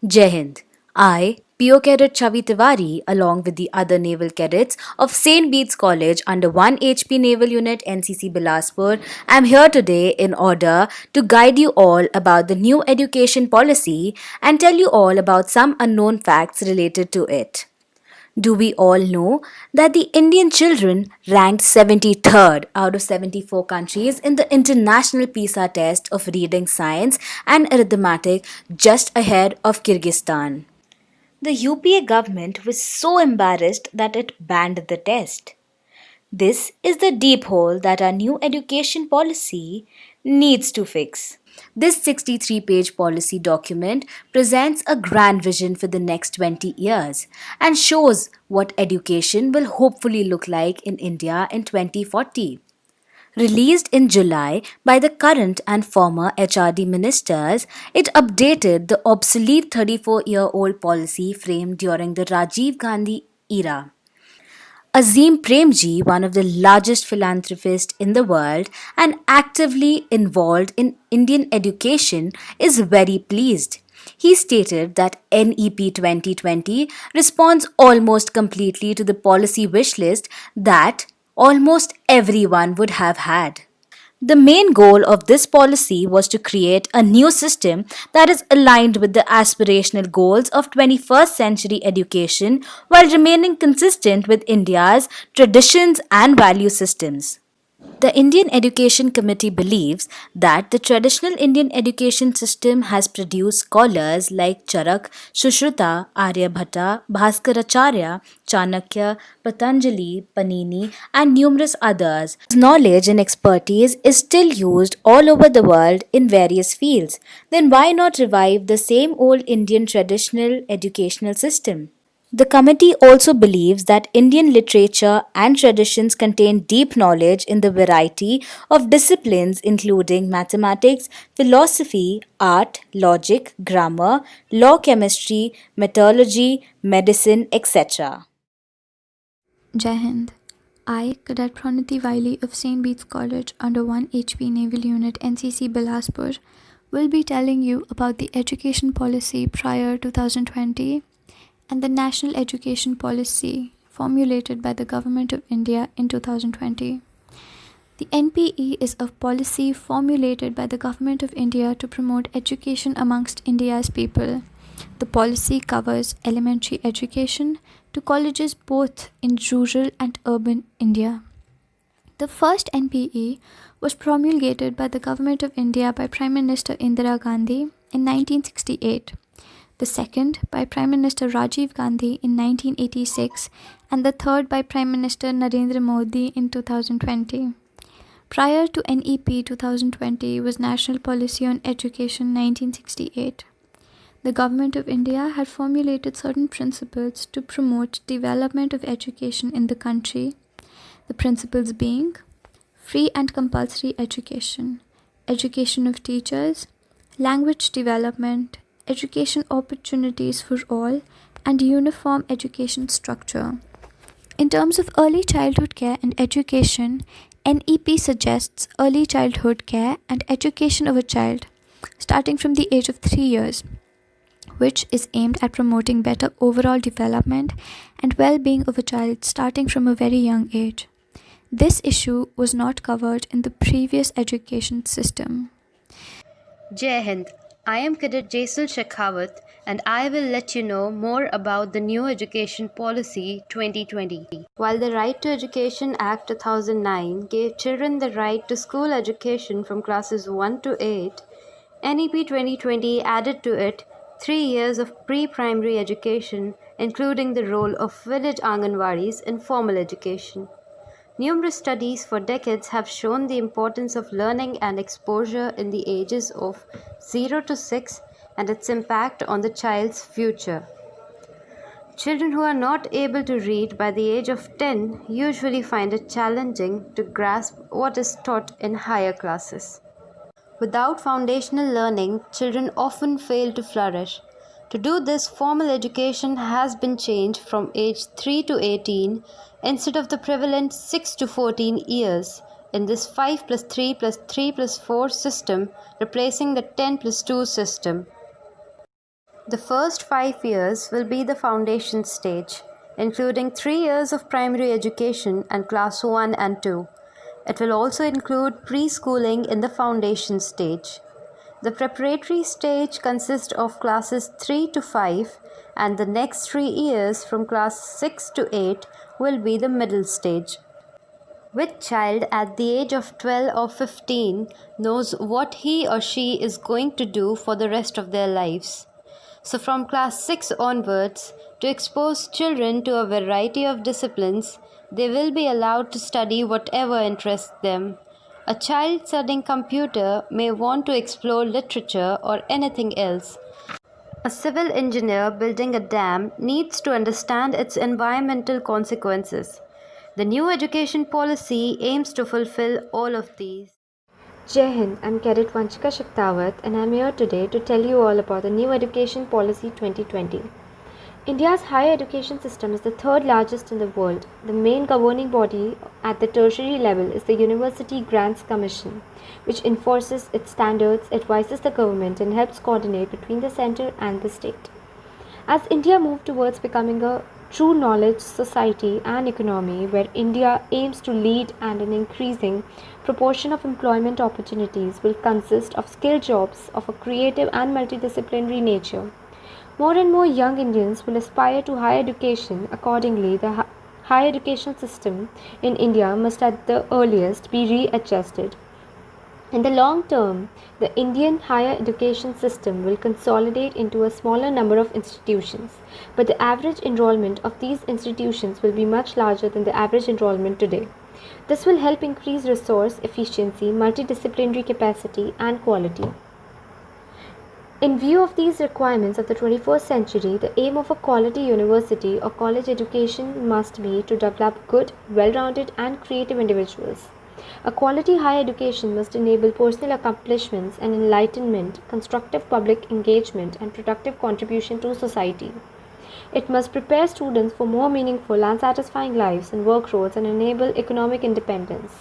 Jai Hind. I, PO Cadet Chavi Tiwari, along with the other naval cadets of St. Bede's College under 1 HP Naval Unit NCC Bilaspur, am here today in order to guide you all about the new education policy and tell you all about some unknown facts related to it. Do we all know that the Indian children ranked 73rd out of 74 countries in the International PISA test of reading, science, and arithmetic, just ahead of Kyrgyzstan? The UPA government was so embarrassed that it banned the test. This is the deep hole that our new education policy needs to fix. This 63-page policy document presents a grand vision for the next 20 years and shows what education will hopefully look like in India in 2040. Released in July by the current and former HRD ministers, it updated the obsolete 34-year-old policy framed during the Rajiv Gandhi era. Azim Premji, one of the largest philanthropists in the world and actively involved in Indian education, is very pleased. He stated that NEP 2020 responds almost completely to the policy wish list that almost everyone would have had. The main goal of this policy was to create a new system that is aligned with the aspirational goals of 21st century education while remaining consistent with India's traditions and value systems. The Indian Education Committee believes that the traditional Indian education system has produced scholars like Charak, Sushruta, Aryabhatta, Bhaskaracharya, Chanakya, Patanjali, Panini, and numerous others. His knowledge and expertise is still used all over the world in various fields. Then why not revive the same old Indian traditional educational system? The committee also believes that Indian literature and traditions contain deep knowledge in the variety of disciplines including mathematics, philosophy, art, logic, grammar, law, chemistry, metallurgy, medicine, etc. Jai Hind. I, Cadet Pranati Wiley of St. Bede's College under 1 HP Naval Unit NCC Bilaspur, will be telling you about the education policy prior 2020 and the national education policy formulated by the Government of India in 2020. The NPE is a policy formulated by the Government of India to promote education amongst India's people. The policy covers elementary education to colleges both in rural and urban India. The first NPE was promulgated by the Government of India by Prime Minister Indira Gandhi in 1968, the second by Prime Minister Rajiv Gandhi in 1986, and the third by Prime Minister Narendra Modi in 2020. Prior to NEP 2020 was National Policy on Education 1968. The Government of India had formulated certain principles to promote development of education in the country. The principles being free and compulsory education, education of teachers, language development, education opportunities for all, and uniform education structure. In terms of early childhood care and education, NEP suggests early childhood care and education of a child starting from the age of 3 years, which is aimed at promoting better overall development and well-being of a child starting from a very young age. This issue was not covered in the previous education system. Jai Hind. I am Cadet Jaisal Shekhawat and I will let you know more about the new Education Policy 2020. While the Right to Education Act 2009 gave children the right to school education from classes 1 to 8, NEP 2020 added to it 3 years of pre-primary education, including the role of village Anganwadis in formal education. Numerous studies for decades have shown the importance of learning and exposure in the ages of 0 to 6 and its impact on the child's future. Children who are not able to read by the age of 10 usually find it challenging to grasp what is taught in higher classes. Without foundational learning, children often fail to flourish. To do this, formal education has been changed from age 3 to 18 instead of the prevalent 6 to 14 years in this 5 plus 3 plus 3 plus 4 system, replacing the 10 plus 2 system. The first 5 years will be the foundation stage, including 3 years of primary education and class 1 and 2. It will also include preschooling in the foundation stage. The preparatory stage consists of classes 3 to 5, and the next 3 years from class 6 to 8 will be the middle stage. Which child at the age of 12 or 15 knows what he or she is going to do for the rest of their lives? So, from class 6 onwards, to expose children to a variety of disciplines, they will be allowed to study whatever interests them. A child studying computer may want to explore literature or anything else. A civil engineer building a dam needs to understand its environmental consequences. The new education policy aims to fulfill all of these. Jai Hind, I'm Cadet Vanchika Shaktawat and I'm here today to tell you all about the New Education Policy 2020. India's higher education system is the third largest in the world. The main governing body at the tertiary level is the University Grants Commission, which enforces its standards, advises the government, and helps coordinate between the center and the state. As India moves towards becoming a true knowledge society and economy where India aims to lead, and an increasing proportion of employment opportunities will consist of skilled jobs of a creative and multidisciplinary nature. More and more young Indians will aspire to higher education. Accordingly, the higher education system in India must at the earliest be readjusted. In the long term, the Indian higher education system will consolidate into a smaller number of institutions, but the average enrollment of these institutions will be much larger than the average enrollment today. This will help increase resource efficiency, multidisciplinary capacity, and quality. In view of these requirements of the 21st century, the aim of a quality university or college education must be to develop good, well-rounded, and creative individuals. A quality higher education must enable personal accomplishments and enlightenment, constructive public engagement, and productive contribution to society. It must prepare students for more meaningful and satisfying lives and work roles and enable economic independence.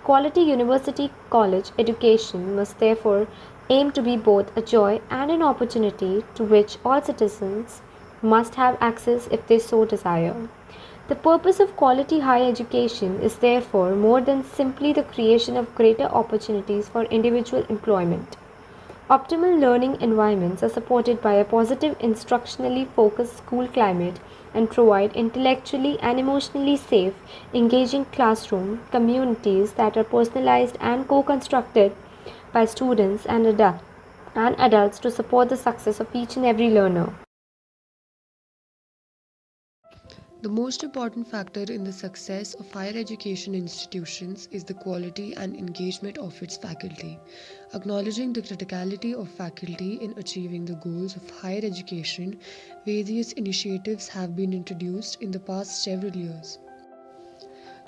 Quality university college education must therefore aim to be both a joy and an opportunity to which all citizens must have access if they so desire. The purpose of quality higher education is therefore more than simply the creation of greater opportunities for individual employment. Optimal learning environments are supported by a positive, instructionally focused school climate and provide intellectually and emotionally safe, engaging classroom communities that are personalized and co-constructed by students and adults to support the success of each and every learner. The most important factor in the success of higher education institutions is the quality and engagement of its faculty. Acknowledging the criticality of faculty in achieving the goals of higher education, various initiatives have been introduced in the past several years.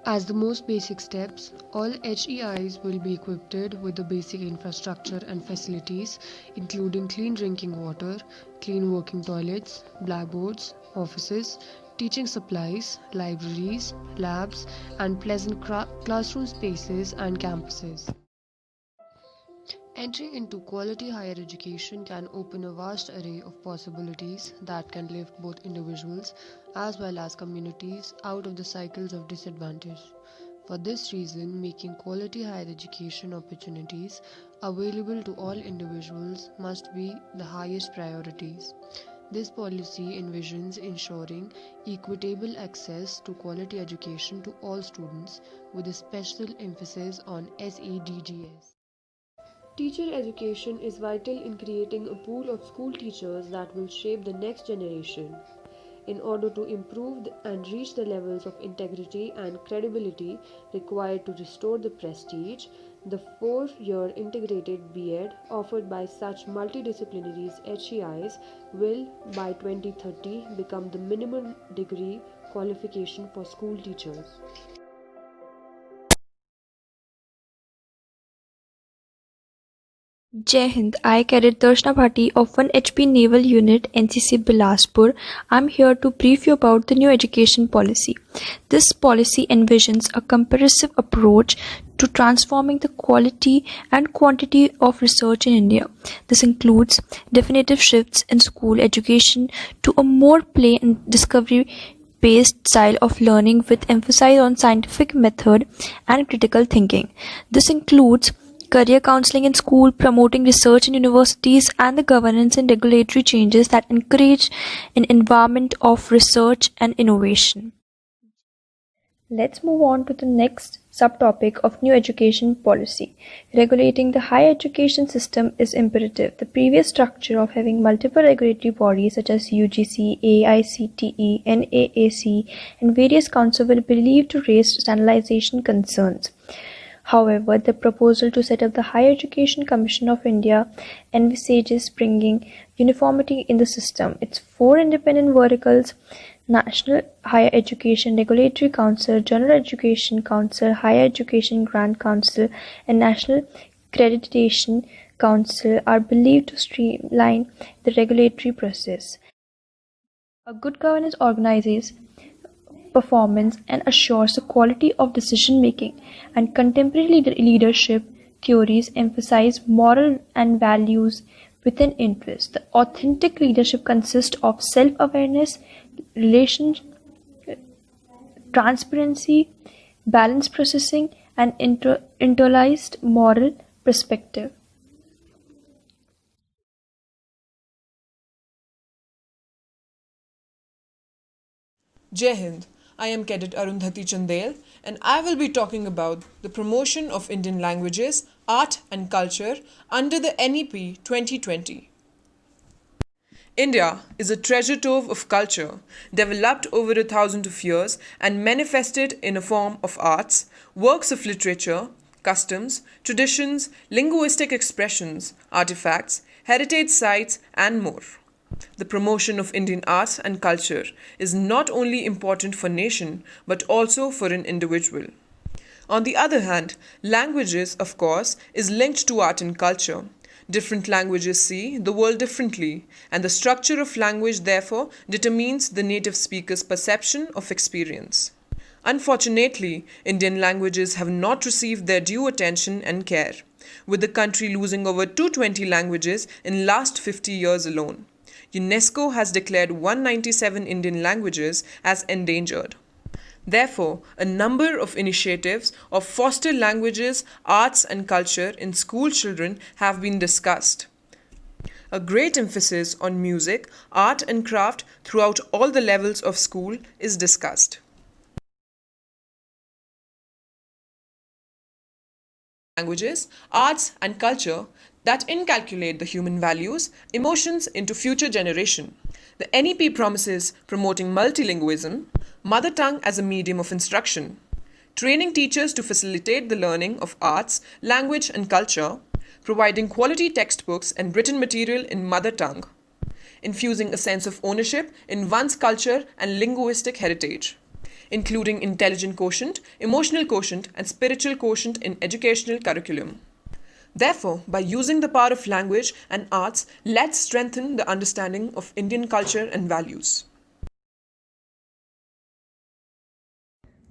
As the most basic steps, all HEIs will be equipped with the basic infrastructure and facilities, including clean drinking water, clean working toilets, blackboards, offices, teaching supplies, libraries, labs, and pleasant classroom spaces and campuses. Entry into quality higher education can open a vast array of possibilities that can lift both individuals as well as communities out of the cycles of disadvantage. For this reason, making quality higher education opportunities available to all individuals must be the highest priorities. This policy envisions ensuring equitable access to quality education to all students with a special emphasis on SEDGS. Teacher education is vital in creating a pool of school teachers that will shape the next generation. In order to improve and reach the levels of integrity and credibility required to restore the prestige, the 4-year integrated B.Ed offered by such multidisciplinary HEIs will, by 2030, become the minimum degree qualification for school teachers. Jai Hind, I Cadet Darshna Bhati of 1 HP Naval Unit NCC Bilaspur. I'm here to brief you about the new education policy. This policy envisions a comprehensive approach to transforming the quality and quantity of research in India. This includes definitive shifts in school education to a more play and discovery based style of learning with emphasis on scientific method and critical thinking. This includes career counseling in school, promoting research in universities, and the governance and regulatory changes that encourage an environment of research and innovation. Let's move on to the next subtopic of new education policy. Regulating the higher education system is imperative. The previous structure of having multiple regulatory bodies such as UGC, AICTE, NAAC, and various councils will be believed to raise standardization concerns. However, the proposal to set up the Higher Education Commission of India envisages bringing uniformity in the system. Its 4 independent verticals: National Higher Education Regulatory Council, General Education Council, Higher Education Grant Council, and National Accreditation Council, are believed to streamline the regulatory process. A good governance organizes performance and assures the quality of decision making, and contemporary leadership theories emphasize moral and values with an interest. The authentic leadership consists of self-awareness, transparency, balanced processing, and internalized moral perspective. Jai Hind, I am Cadet Arundhati Chandel, and I will be talking about the promotion of Indian languages, art and culture under the NEP 2020. India is a treasure trove of culture developed over 1,000 of years and manifested in a form of arts, works of literature, customs, traditions, linguistic expressions, artifacts, heritage sites, and more. The promotion of Indian arts and culture is not only important for nation but also for an individual. On the other hand, languages, of course, is linked to art and culture. Different languages see the world differently, and the structure of language therefore determines the native speaker's perception of experience. Unfortunately, Indian languages have not received their due attention and care, with the country losing over 220 languages in last 50 years alone. UNESCO has declared 197 Indian languages as endangered. Therefore, a number of initiatives of foster languages, arts and culture in school children have been discussed. A great emphasis on music, art and craft throughout all the levels of school is discussed. Languages, arts and culture that inculcate the human values, emotions into future generation. The NEP promises promoting multilingualism, mother tongue as a medium of instruction, training teachers to facilitate the learning of arts, language and culture, providing quality textbooks and written material in mother tongue, infusing a sense of ownership in one's culture and linguistic heritage, including intelligent quotient, emotional quotient and spiritual quotient in educational curriculum. Therefore, by using the power of language and arts, let's strengthen the understanding of Indian culture and values.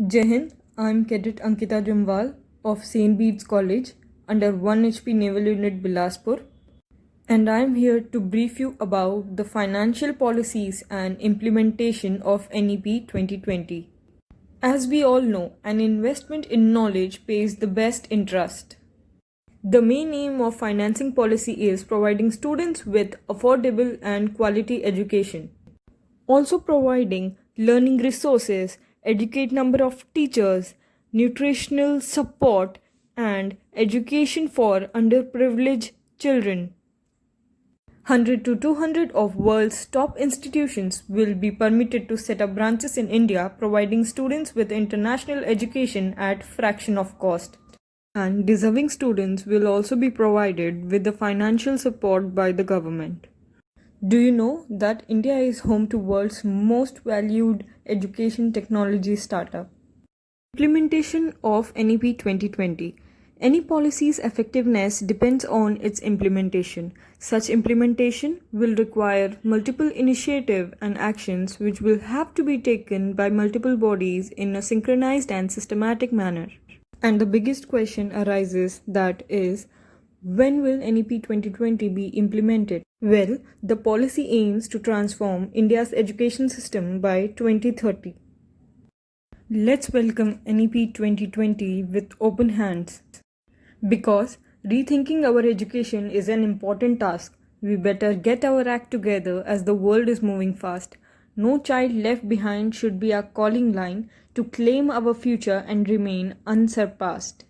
Jai Hind, I'm Cadet Ankita Jamwal of St. Bede's College under 1 HP Naval Unit Bilaspur, and I'm here to brief you about the financial policies and implementation of NEP 2020. As we all know, an investment in knowledge pays the best interest. The main aim of financing policy is providing students with affordable and quality education. Also providing learning resources, educate number of teachers, nutritional support, and education for underprivileged children. 100 to 200 of world's top institutions will be permitted to set up branches in India, providing students with international education at fraction of cost. And deserving students will also be provided with the financial support by the government. Do you know that India is home to world's most valued education technology startup? Implementation of NEP 2020. Any policy's effectiveness depends on its implementation. Such implementation will require multiple initiative and actions which will have to be taken by multiple bodies in a synchronized and systematic manner. And the biggest question arises, that is, when will NEP 2020 be implemented? Well, the policy aims to transform India's education system by 2030. Let's welcome NEP 2020 with open hands. Because rethinking our education is an important task, we better get our act together as the world is moving fast. No child left behind should be our calling line to claim our future and remain unsurpassed.